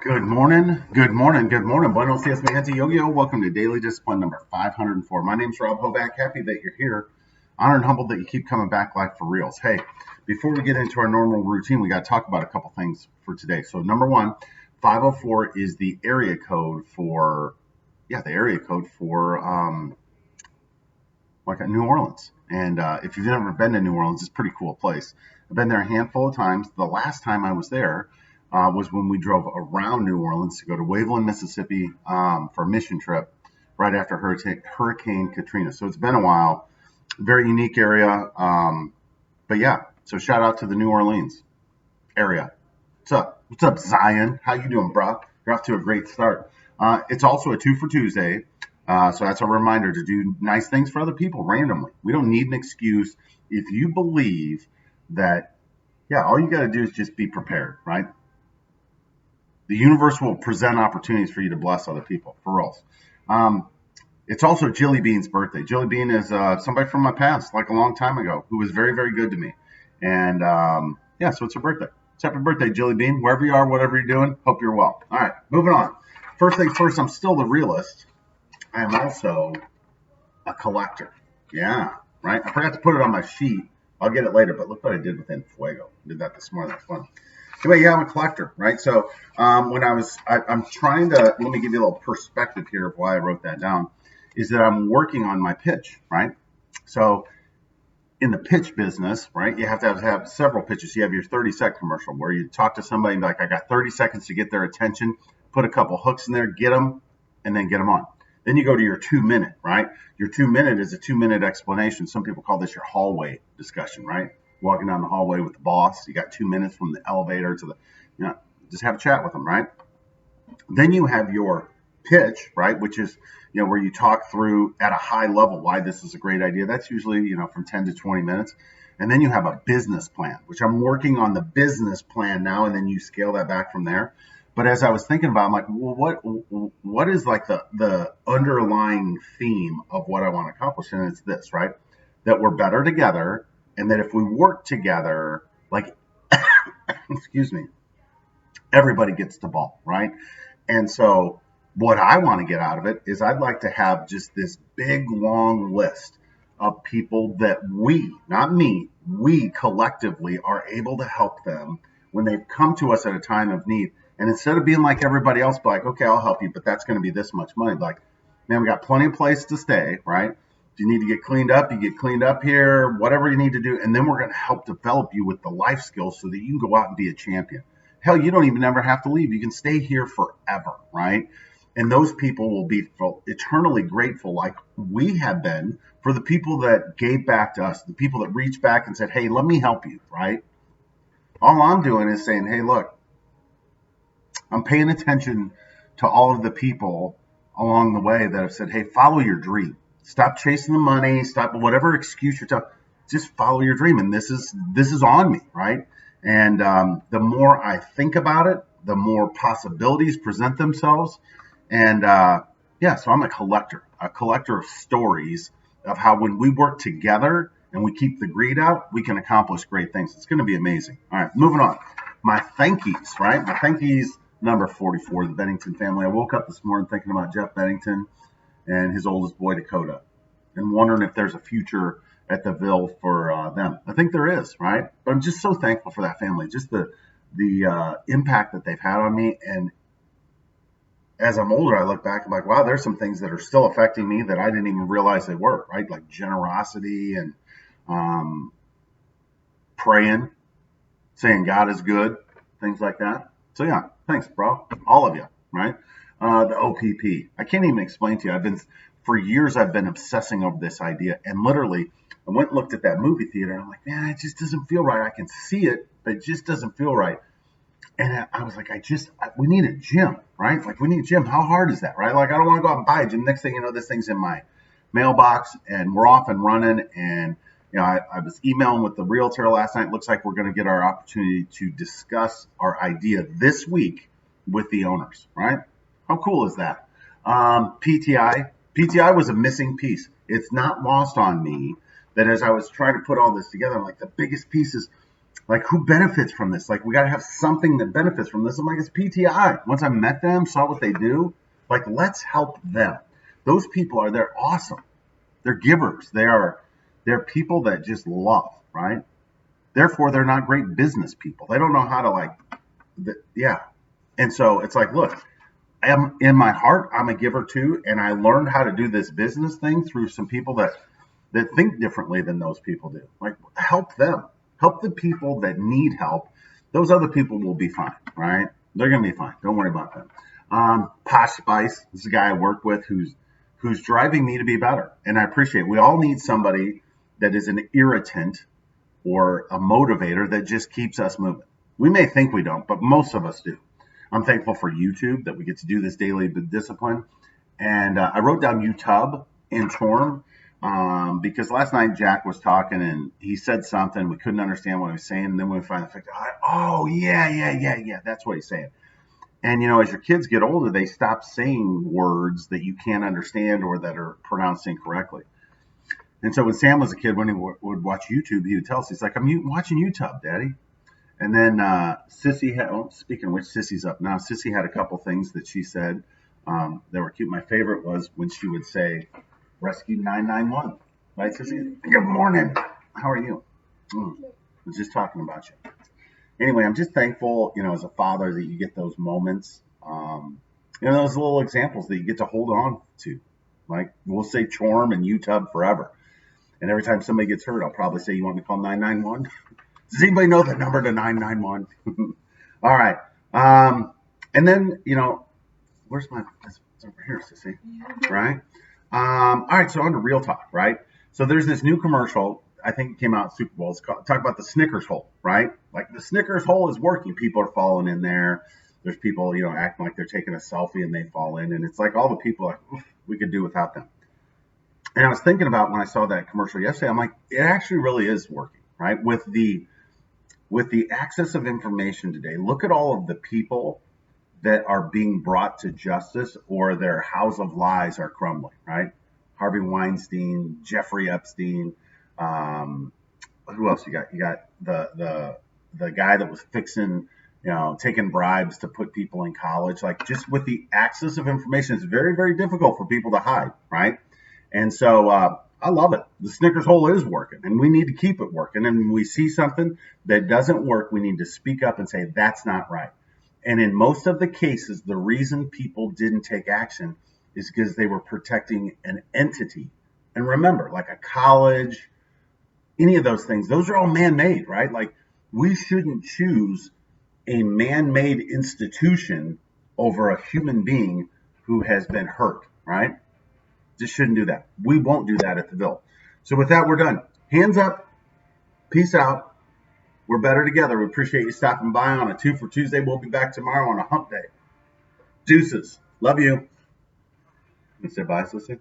Good morning, good morning, good morning. Buenos dias, mi gente. Yo-yo. Welcome to Daily Discipline number 504. My name's Rob Hoback. Happy that you're here. Honored and humbled that you keep coming back like for reals. Hey, before we get into our normal routine, we got to talk about a couple things for today. So number one, 504 is the area code for, like New Orleans. And if you've never been to New Orleans, it's a pretty cool place. I've been there a handful of times. The last time I was there was when we drove around New Orleans to go to Waveland, Mississippi for a mission trip right after Hurricane Katrina. So it's been a while. Very unique area. But yeah, so shout out to the New Orleans area. What's up? What's up, Zion? How you doing, bro? You're off to a great start. It's also a 2 for Tuesday. So that's a reminder to do nice things for other people randomly. We don't need an excuse. If you believe that, all you got to do is just be prepared, right? The universe will present opportunities for you to bless other people, for reals. It's also Jilly Bean's birthday. Jilly Bean is somebody from my past, like a long time ago, who was very, very good to me. And so it's her birthday. So happy birthday, Jilly Bean. Wherever you are, whatever you're doing, hope you're well. All right, moving on. First things first, I'm still the realist. I am also a collector. Yeah, right? I forgot to put it on my sheet. I'll get it later, but look what I did with Fuego. I did that this morning. That's fun. Anyway, I'm a collector, right? So I'm trying to, let me give you a little perspective here of why I wrote that down, is that I'm working on my pitch, right? So in the pitch business, right, you have to have several pitches. You have your 30-second commercial where you talk to somebody and be like, I got 30 seconds to get their attention, put a couple hooks in there, get them, and then get them on. Then you go to your 2-minute, right? Your 2-minute is a 2-minute explanation. Some people call this your hallway discussion, right? Walking down the hallway with the boss. You got 2 minutes from the elevator to the, just have a chat with them, right? Then you have your pitch, right? Which is, where you talk through at a high level why this is a great idea. That's usually, from 10 to 20 minutes. And then you have a business plan, which I'm working on the business plan now. And then you scale that back from there. But as I was thinking about it, I'm like, well, what is like the underlying theme of what I want to accomplish? And it's this, right? That we're better together, and that if we work together, like, excuse me, everybody gets the ball, right? And so what I want to get out of it is I'd like to have just this big, long list of people that we, not me, we collectively are able to help them when they've come to us at a time of need. And instead of being like everybody else, be like, okay, I'll help you, but that's going to be this much money. Like, man, we got plenty of place to stay, right? If you need to get cleaned up, you get cleaned up here, whatever you need to do. And then we're going to help develop you with the life skills so that you can go out and be a champion. Hell, you don't even ever have to leave. You can stay here forever, right? And those people will be eternally grateful, like we have been, for the people that gave back to us, the people that reached back and said, hey, let me help you, right? All I'm doing is saying, hey, look, I'm paying attention to all of the people along the way that have said, hey, follow your dream. Stop chasing the money. Stop whatever excuse you're talking. Just follow your dream. And this is on me, right? And the more I think about it, the more possibilities present themselves. And so I'm a collector of stories of how when we work together and we keep the greed out, we can accomplish great things. It's going to be amazing. All right, moving on. My thankies, right? My thankies. Number 44, the Bennington family. I woke up this morning thinking about Jeff Bennington and his oldest boy, Dakota, and wondering if there's a future at the Ville for them. I think there is, right? But I'm just so thankful for that family, just the impact that they've had on me. And as I'm older, I look back and I'm like, wow, there's some things that are still affecting me that I didn't even realize they were, right? Like generosity and praying, saying God is good, things like that. So yeah, thanks, bro. All of you, right? The OPP. I can't even explain to you. For years, I've been obsessing over this idea. And literally, I went and looked at that movie theater. And I'm like, man, it just doesn't feel right. I can see it, but it just doesn't feel right. And I was like, we need a gym, right? Like, we need a gym. How hard is that, right? Like, I don't want to go out and buy a gym. Next thing you know, this thing's in my mailbox and we're off and running. And I was emailing with the realtor last night. Looks like we're going to get our opportunity to discuss our idea this week with the owners, right? How cool is that? PTI was a missing piece. It's not lost on me that as I was trying to put all this together, I'm like, the biggest piece is Like, who benefits from this? Like, we got to have something that benefits from this. I'm like, it's PTI. Once I met them, saw what they do, like, let's help them. Those people they're awesome. They're givers. They're people that just love, right? Therefore, they're not great business people. They don't know how to yeah. And so it's like, look, in my heart, I'm a giver too, and I learned how to do this business thing through some people that think differently than those people do. Like, help them, help the people that need help. Those other people will be fine, right? They're gonna be fine. Don't worry about them. Posh Spice, this is a guy I work with who's driving me to be better, and I appreciate it. We all need somebody that is an irritant or a motivator that just keeps us moving. We may think we don't, but most of us do. I'm thankful for YouTube that we get to do this daily discipline. And I wrote down UTub in Torm because last night Jack was talking and he said something. We couldn't understand what he was saying. And then we finally figured out, oh, yeah. That's what he's saying. And, as your kids get older, they stop saying words that you can't understand or that are pronounced incorrectly. And so when Sam was a kid, when he would watch YouTube, he would tell us, he's like, I'm watching YouTube, Daddy. And then Sissy had, speaking of which, Sissy's up now. Sissy had a couple things that she said that were cute. My favorite was when she would say, Rescue 991. Right, Sissy? Good morning. How are you? I was just talking about you. Anyway, I'm just thankful, as a father that you get those moments, those little examples that you get to hold on to. Like, we'll say Chorm and UTub forever. And every time somebody gets hurt, I'll probably say, you want me to call 991? Does anybody know the number to 991? All right. And then, where's it's over here, Sissy, right? All right, so on to Real Talk, right? So there's this new commercial, I think it came out at Super Bowl. It's talk about the Snickers hole, right? Like, the Snickers hole is working. People are falling in there. There's people, acting like they're taking a selfie and they fall in. And it's like all the people, we could do without them. And I was thinking about when I saw that commercial yesterday, I'm like, it actually really is working, right? With the access of information today, look at all of the people that are being brought to justice or their house of lies are crumbling, right? Harvey Weinstein, Jeffrey Epstein, who else you got? You got the guy that was fixing, taking bribes to put people in college. Like, just with the access of information, it's very, very difficult for people to hide, right? And so I love it. The Snickers hole is working, and we need to keep it working. And when we see something that doesn't work, we need to speak up and say, that's not right. And in most of the cases, the reason people didn't take action is because they were protecting an entity. And remember, like a college, any of those things, those are all man-made, right? Like, we shouldn't choose a man-made institution over a human being who has been hurt, right? Just shouldn't do that. We won't do that at the Ville. So with that, we're done. Hands up. Peace out. We're better together. We appreciate you stopping by on a 2 for Tuesday. We'll be back tomorrow on a hump day. Deuces. Love you. You say bye, Sissy?